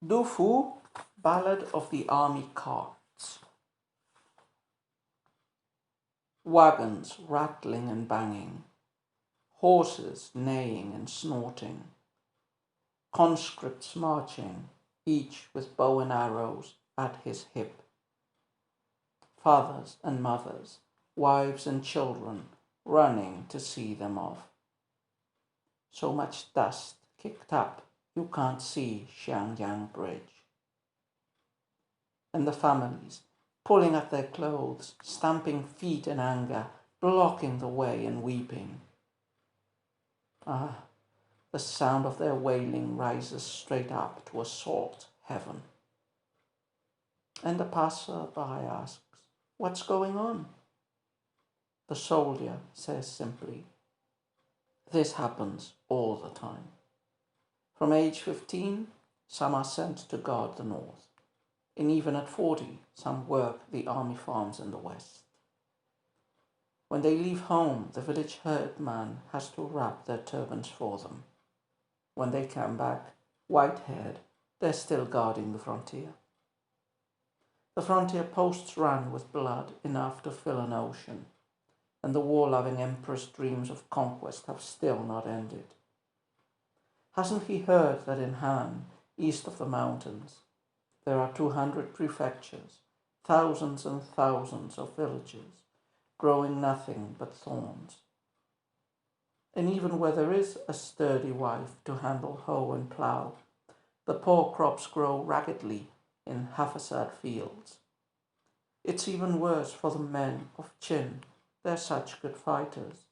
Du Fu, Ballad of the Army Carts. Wagons rattling and banging, horses neighing and snorting, conscripts marching, each with bow and arrows at his hip, fathers and mothers, wives and children running to see them off. So much dust kicked up you can't see Xiangyang Bridge. And the families pulling at their clothes, stamping feet in anger, blocking the way and weeping. Ah, the sound of their wailing rises straight up to assault heaven. And the passer-by asks, "What's going on?" The soldier says simply, "This happens all the time." From age 15, some are sent to guard the north. And even at 40, some work the army farms in the west. When they leave home, the village herdman has to wrap their turbans for them. When they come back, white-haired, they're still guarding the frontier. The frontier posts run with blood enough to fill an ocean, and the war-loving emperor's dreams of conquest have still not ended. Hasn't he heard that in Han, east of the mountains, there are 200 prefectures, thousands and thousands of villages, growing nothing but thorns? And even where there is a sturdy wife to handle hoe and plough, the poor crops grow raggedly in half-a-sad fields. It's even worse for the men of Qin. They're such good fighters.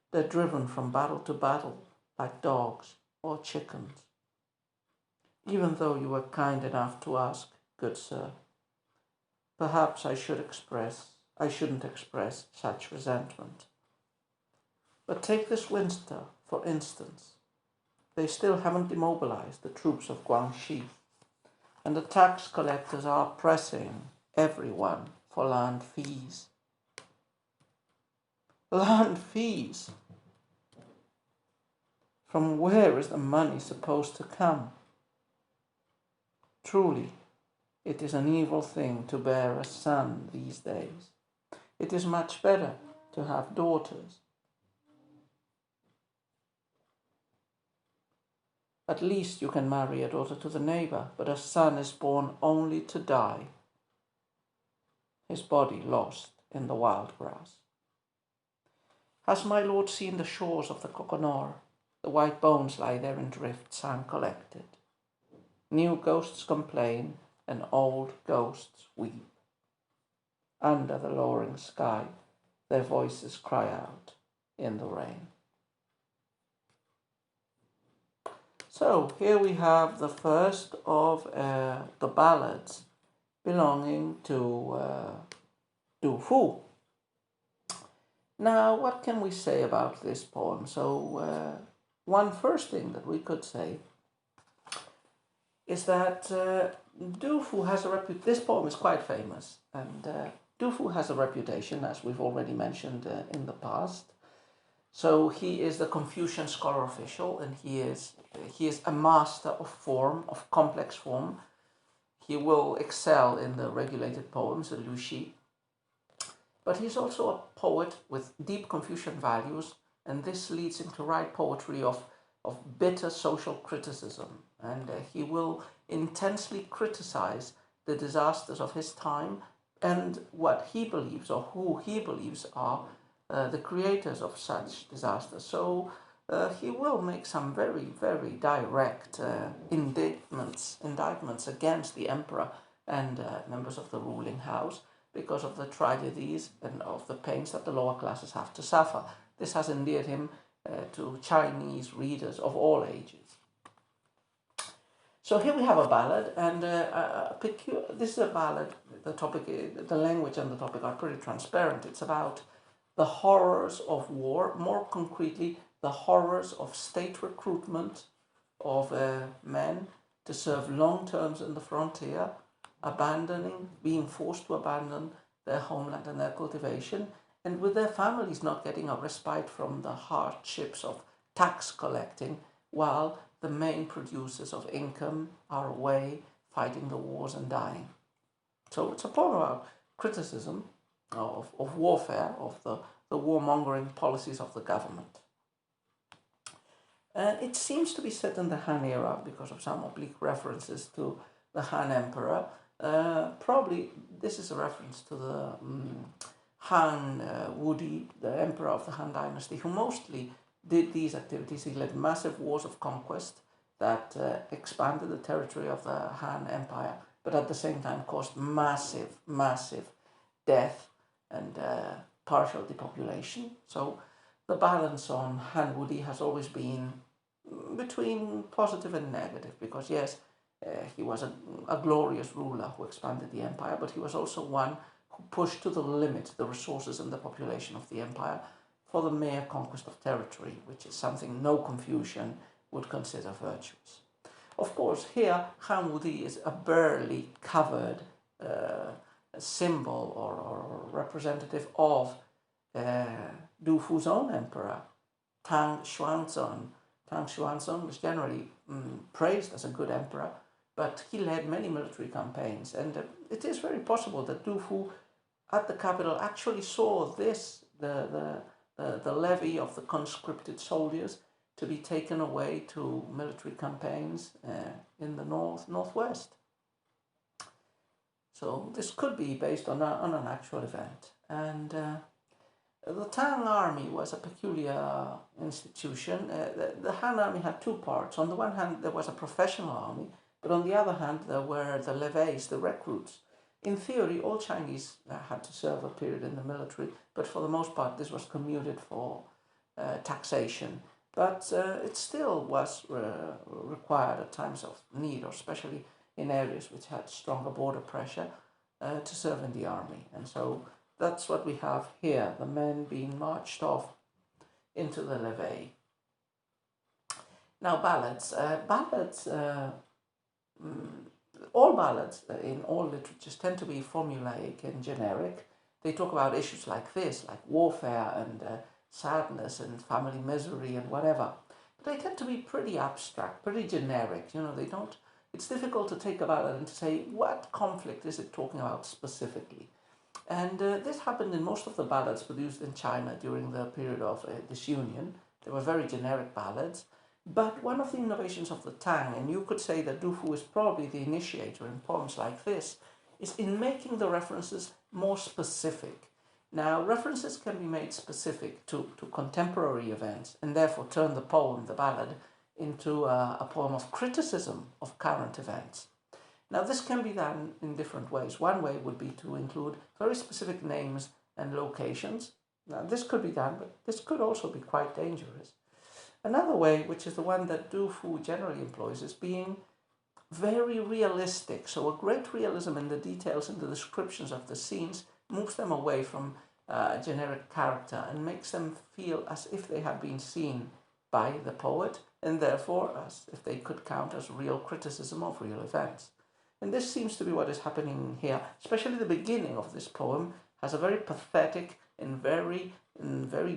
They're driven from battle to battle like dogs or chickens. Even though you were kind enough to ask, good sir, perhaps I shouldn't express such resentment. But take this winter, for instance. They still haven't demobilized the troops of Guangxi, and the tax collectors are pressing everyone for land fees. Land fees? From where is the money supposed to come? Truly, it is an evil thing to bear a son these days. It is much better to have daughters. At least you can marry a daughter to the neighbor, but a son is born only to die, his body lost in the wild grass. Has my lord seen the shores of the Coconor? The white bones lie there in drifts uncollected. New ghosts complain and old ghosts weep. Under the lowering sky, their voices cry out in the rain. So here we have the first of the ballads belonging to Du Fu. Now, what can we say about this poem? So, one first thing that we could say is that Du Fu has a reputation. This poem is quite famous, and Du Fu has a reputation, as we've already mentioned in the past. So he is the Confucian scholar official, and he is a master of form, of complex form. He will excel in the regulated poems, the Lu Xi. But he's also a poet with deep Confucian values, and this leads him to write poetry of bitter social criticism. And he will intensely criticize the disasters of his time and what he believes, or who he believes are the creators of such disasters. So he will make some very, very direct indictments against the emperor and members of the ruling house because of the tragedies and of the pains that the lower classes have to suffer. This has endeared him to Chinese readers of all ages. So here we have a ballad, and this is a ballad. The topic, the language and the topic are pretty transparent. It's about the horrors of war, more concretely, the horrors of state recruitment of men to serve long terms in the frontier, being forced to abandon their homeland and their cultivation, and with their families not getting a respite from the hardships of tax collecting, while the main producers of income are away fighting the wars and dying. So it's a poem about criticism of warfare, of the warmongering policies of the government. And it seems to be set in the Han era because of some oblique references to the Han Emperor. Probably this is a reference to the Han Wudi, the emperor of the Han Dynasty, who mostly did these activities. He led massive wars of conquest that expanded the territory of the Han Empire, but at the same time caused massive, massive death and partial depopulation. So the balance on Han Wudi has always been between positive and negative, because yes, he was a glorious ruler who expanded the empire, but he was also one who pushed to the limit the resources and the population of the empire for the mere conquest of territory, which is something no Confucian would consider virtuous. Of course, here Han Wudi is a barely covered symbol or representative of Du Fu's own emperor, Tang Xuanzong. Tang Xuanzong was generally praised as a good emperor, but he led many military campaigns, and it is very possible that Du Fu at the capital actually saw this, the levy of the conscripted soldiers, to be taken away to military campaigns in the northwest. So this could be based on an actual event. And the Tang army was a peculiar institution. The Han army had two parts. On the one hand, there was a professional army, but on the other hand, there were the levies, the recruits. In theory, all Chinese had to serve a period in the military, but for the most part, this was commuted for taxation. But it still was required at times of need, or especially in areas which had stronger border pressure, to serve in the army. And so that's what we have here, the men being marched off into the levee. Now, ballads. All ballads in all literatures tend to be formulaic and generic. They talk about issues like this, like warfare and sadness and family misery and whatever. But they tend to be pretty abstract, pretty generic. They don't. It's difficult to take a ballad and to say what conflict is it talking about specifically. And this happened in most of the ballads produced in China during the period of disunion. They were very generic ballads. But one of the innovations of the Tang, and you could say that Du Fu is probably the initiator in poems like this, is in making the references more specific. Now, references can be made specific to contemporary events, and therefore turn the poem, the ballad, into a poem of criticism of current events. Now, this can be done in different ways. One way would be to include very specific names and locations. Now, this could be done, but this could also be quite dangerous. Another way, which is the one that Du Fu generally employs, is being very realistic. So a great realism in the details and the descriptions of the scenes moves them away from generic character and makes them feel as if they had been seen by the poet, and therefore as if they could count as real criticism of real events. And this seems to be what is happening here. Especially the beginning of this poem has a very pathetic and very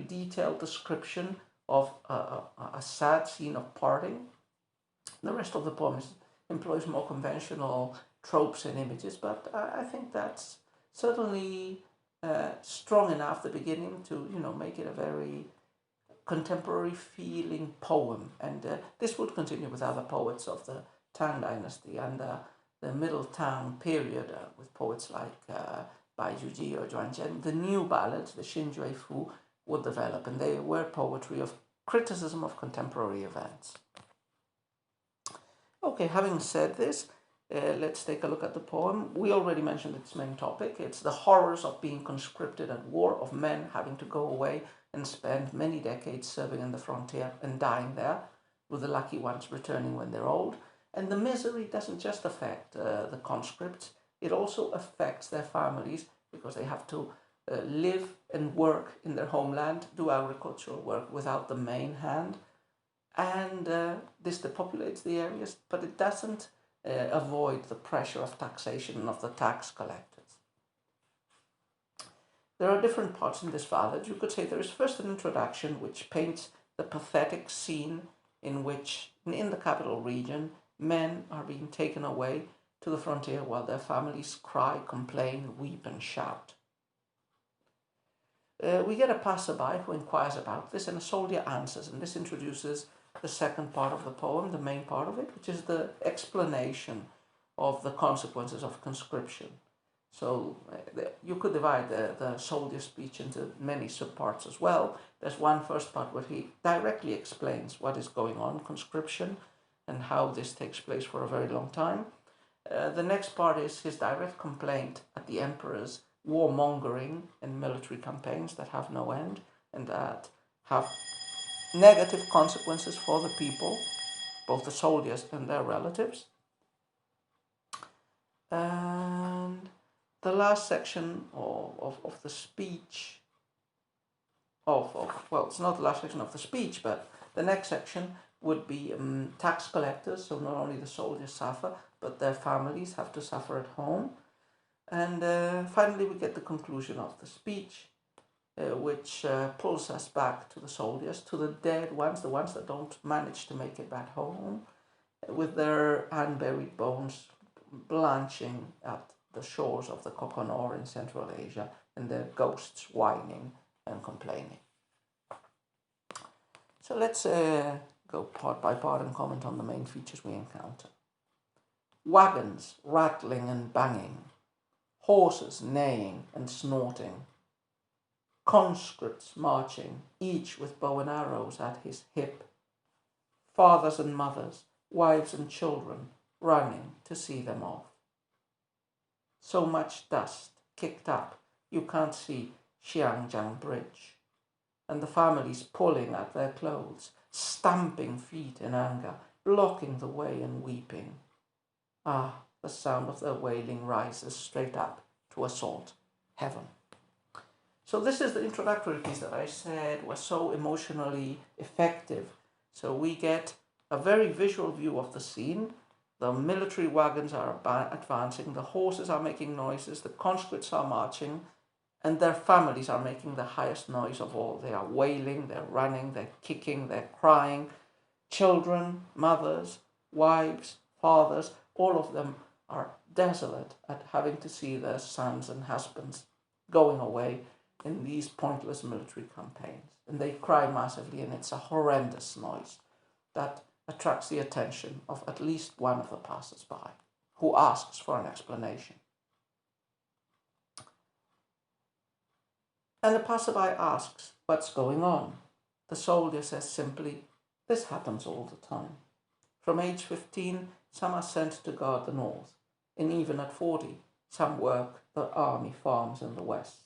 detailed description of a sad scene of parting. The rest of the poem employs more conventional tropes and images, but I think that's certainly strong enough, the beginning, to make it a very contemporary feeling poem. And this would continue with other poets of the Tang Dynasty and the Middle Tang period, with poets like Bai Juji or Zhuan Zhen. The new ballads, the Xin Jue Fu, would develop, and they were poetry of criticism of contemporary events. Okay, having said this, let's take a look at the poem. We already mentioned its main topic. It's the horrors of being conscripted at war, of men having to go away and spend many decades serving in the frontier and dying there, with the lucky ones returning when they're old. And the misery doesn't just affect the conscripts, it also affects their families, because they have to live and work in their homeland, do agricultural work without the main hand. And this depopulates the areas, but it doesn't avoid the pressure of taxation of the tax collectors. There are different parts in this ballad. You could say there is first an introduction which paints the pathetic scene in which, in the capital region, men are being taken away to the frontier while their families cry, complain, weep, and shout. We get a passerby who inquires about this, and a soldier answers, and this introduces the second part of the poem, the main part of it, which is the explanation of the consequences of conscription. So you could divide the soldier speech into many subparts as well. There's one first part where he directly explains what is going on, conscription, and how this takes place for a very long time. The next part is his direct complaint at the emperor's warmongering and military campaigns that have no end and that have negative consequences for the people, both the soldiers and their relatives. And the last section of the speech, well, it's not the last section of the speech, but the next section would be tax collectors. So not only the soldiers suffer, but their families have to suffer at home. And finally, we get the conclusion of the speech, which pulls us back to the soldiers, to the dead ones, the ones that don't manage to make it back home, with their unburied bones blanching at the shores of the Kokonor in Central Asia, and their ghosts whining and complaining. So let's go part by part and comment on the main features we encounter. Wagons rattling and banging, horses neighing and snorting, conscripts marching, each with bow and arrows at his hip, fathers and mothers, wives and children running to see them off. So much dust kicked up you can't see Xiangjiang Bridge, and the families pulling at their clothes, stamping feet in anger, blocking the way and weeping. Ah, the sound of their wailing rises straight up to assault heaven. So this is the introductory piece that I said was so emotionally effective. So we get a very visual view of the scene. The military wagons are advancing, the horses are making noises, the conscripts are marching, and their families are making the highest noise of all. They are wailing, they're running, they're kicking, they're crying. Children, mothers, wives, fathers, all of them are desolate at having to see their sons and husbands going away in these pointless military campaigns. And they cry massively, and it's a horrendous noise that attracts the attention of at least one of the passers-by, who asks for an explanation. And the passerby asks, what's going on? The soldier says simply, this happens all the time. From age 15, some are sent to guard the north, and even at 40, some work the army farms in the west.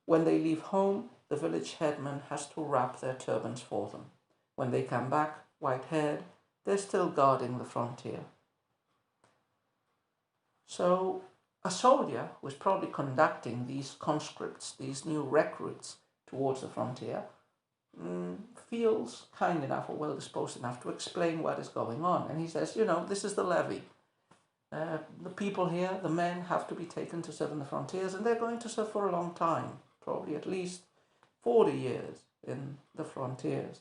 When they leave home, the village headman has to wrap their turbans for them. When they come back, white-haired, they're still guarding the frontier. So a soldier who is probably conducting these conscripts, these new recruits towards the frontier, feels kind enough or well-disposed enough to explain what is going on. And he says, this is the levy. The people here, the men, have to be taken to serve in the frontiers, and they're going to serve for a long time, probably at least 40 years in the frontiers.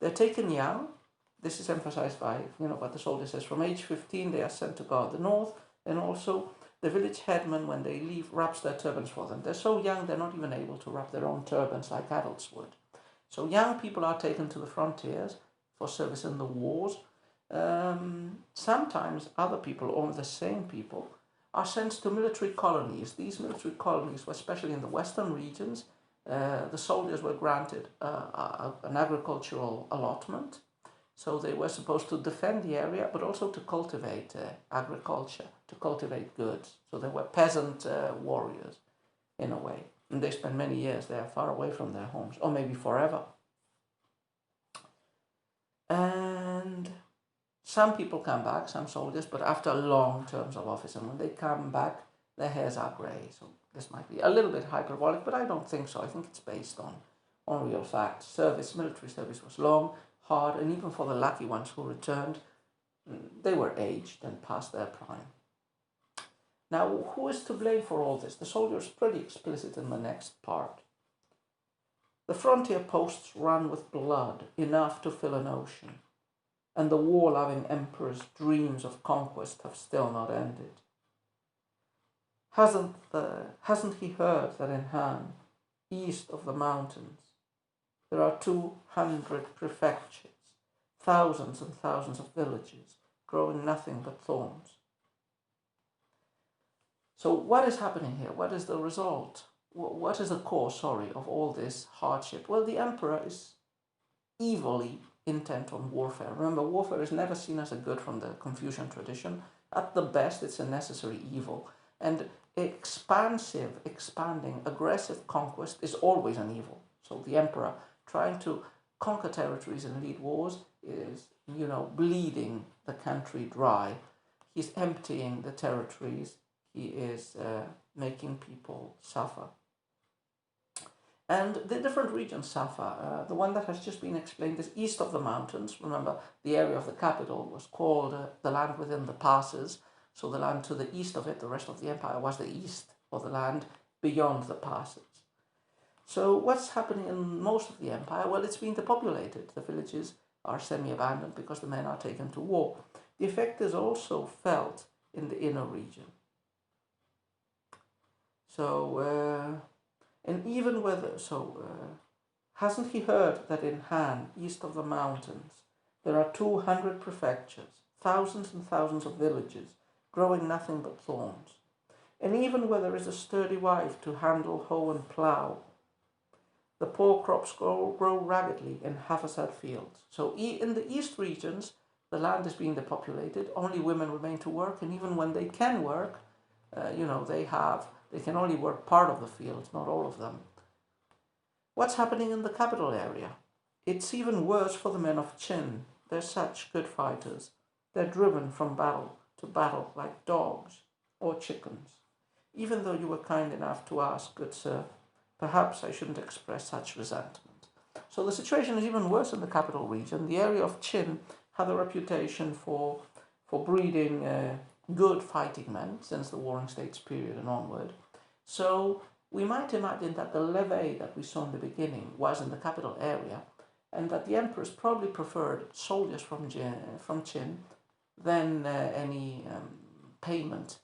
They're taken young. This is emphasized by, what the soldier says. From age 15, they are sent to guard the north, and also the village headman, when they leave, wraps their turbans for them. They're so young, they're not even able to wrap their own turbans like adults would. So young people are taken to the frontiers for service in the wars. Sometimes other people, or the same people, are sent to military colonies. These military colonies were especially in the western regions. The soldiers were granted an agricultural allotment. So they were supposed to defend the area, but also to cultivate agriculture, to cultivate goods. So they were peasant warriors, in a way. And they spent many years there, far away from their homes, or maybe forever. And some people come back, some soldiers, but after long terms of office. And when they come back, their hairs are grey. So this might be a little bit hyperbolic, but I don't think so. I think it's based on real facts. Military service was long, hard, and even for the lucky ones who returned, they were aged and past their prime. Now, who is to blame for all this? The soldier is pretty explicit in the next part. The frontier posts run with blood, enough to fill an ocean. and the war-loving emperor's dreams of conquest have still not ended. Hasn't he heard that in Han, east of the mountains, there are 200 prefectures, thousands and thousands of villages, growing nothing but thorns? So what is happening here? What is the result? What is the cause, of all this hardship? Well, the emperor is evilly intent on warfare. Remember, warfare is never seen as a good from the Confucian tradition. At the best, it's a necessary evil. And expanding, aggressive conquest is always an evil. So the emperor trying to conquer territories and lead wars is, bleeding the country dry. He's emptying the territories. He is making people suffer. And the different regions suffer. The one that has just been explained is east of the mountains. Remember, the area of the capital was called the land within the passes. So the land to the east of it, the rest of the empire, was the east, or the land beyond the passes. So what's happening in most of the empire? Well, it's been depopulated. The villages are semi-abandoned because the men are taken to war. The effect is also felt in the inner region. So, and even whether, hasn't he heard that in Han, east of the mountains, there are 200 prefectures, thousands and thousands of villages, growing nothing but thorns? And even where there is a sturdy wife to handle hoe and plough, the poor crops grow raggedly in half-a-sad fields. So in the east regions, the land is being depopulated, only women remain to work, and even when they can work, they can only work part of the fields, not all of them. What's happening in the capital area? It's even worse for the men of Qin. They're such good fighters. They're driven from battle to battle like dogs or chickens. Even though you were kind enough to ask, good sir, perhaps I shouldn't express such resentment. So the situation is even worse in the capital region. The area of Qin had a reputation for breeding good fighting men since the Warring States period and onward. So we might imagine that the levee that we saw in the beginning was in the capital area, and that the emperors probably preferred soldiers from Qin than any payment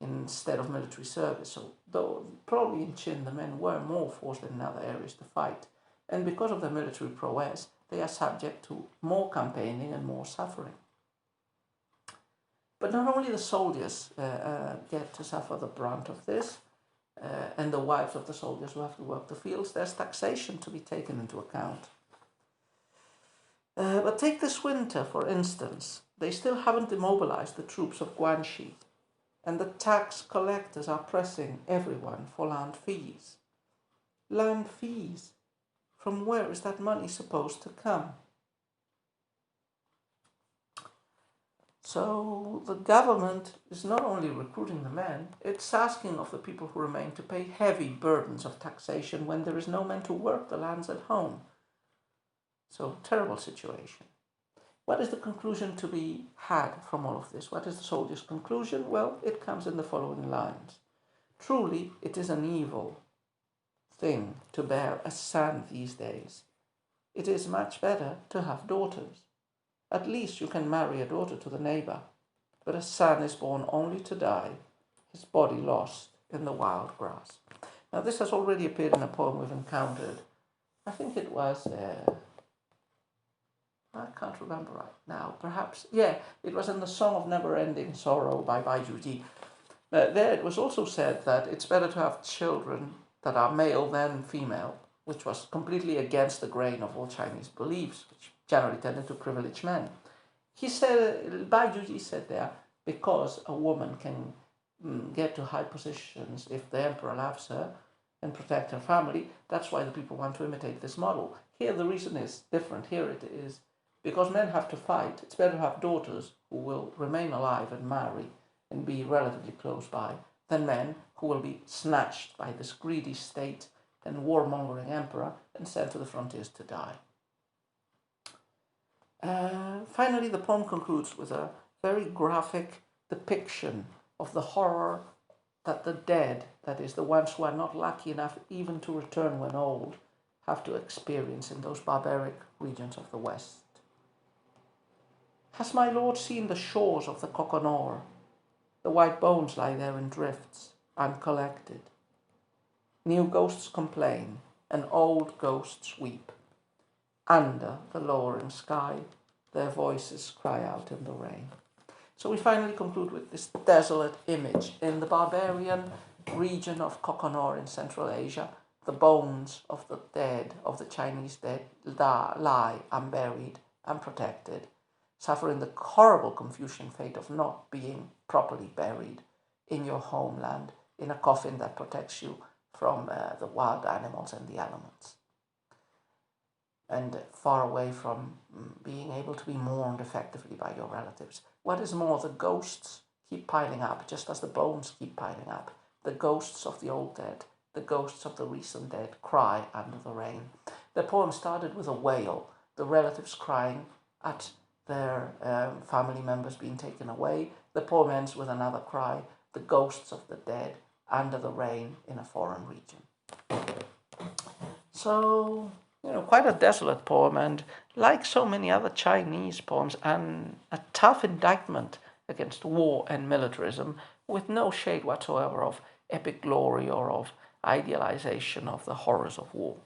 instead of military service. So though probably in Qin the men were more forced than in other areas to fight, and because of their military prowess, they are subject to more campaigning and more suffering. But not only the soldiers get to suffer the brunt of this, and the wives of the soldiers who have to work the fields, there's taxation to be taken into account. But take this winter, for instance. They still haven't demobilized the troops of Guanxi, and the tax collectors are pressing everyone for land fees. Land fees? From where is that money supposed to come? So the government is not only recruiting the men, it's asking of the people who remain to pay heavy burdens of taxation when there is no man to work the lands at home. So, terrible situation. What is the conclusion to be had from all of this? What is the soldier's conclusion? Well, it comes in the following lines. Truly, it is an evil thing to bear a son these days. It is much better to have daughters. At least you can marry a daughter to the neighbor, but a son is born only to die, his body lost in the wild grass. Now this has already appeared in a poem we've encountered. I think it was, I can't remember right now, perhaps, it was in the Song of Never-Ending Sorrow by Bai Juji. There it was also said that it's better to have children that are male than female, which was completely against the grain of all Chinese beliefs, which generally tended to privilege men. He said, Bai Juji said there, because a woman can get to high positions if the emperor loves her and protect her family, that's why the people want to imitate this model. Here the reason is different. Here it is because men have to fight. It's better to have daughters who will remain alive and marry and be relatively close by than men who will be snatched by this greedy state and warmongering emperor and sent to the frontiers to die. Finally, the poem concludes with a very graphic depiction of the horror that the dead, that is, the ones who are not lucky enough even to return when old, have to experience in those barbaric regions of the West. Has my lord seen the shores of the Coconor? The white bones lie there in drifts, uncollected. New ghosts complain, and old ghosts weep. Under the lowering sky, their voices cry out in the rain. So we finally conclude with this desolate image. In the barbarian region of Kokonor in Central Asia, the bones of the dead, of the Chinese dead, lie unburied, unprotected, suffering the horrible Confucian fate of not being properly buried in your homeland, in a coffin that protects you from the wild animals and the elements, and far away from being able to be mourned effectively by your relatives. What is more, the ghosts keep piling up, just as the bones keep piling up. The ghosts of the old dead, the ghosts of the recent dead cry under the rain. The poem started with a wail, the relatives crying at their family members being taken away. The poem ends with another cry, the ghosts of the dead under the rain in a foreign region. So, quite a desolate poem, and like so many other Chinese poems, and a tough indictment against war and militarism, with no shade whatsoever of epic glory or of idealization of the horrors of war.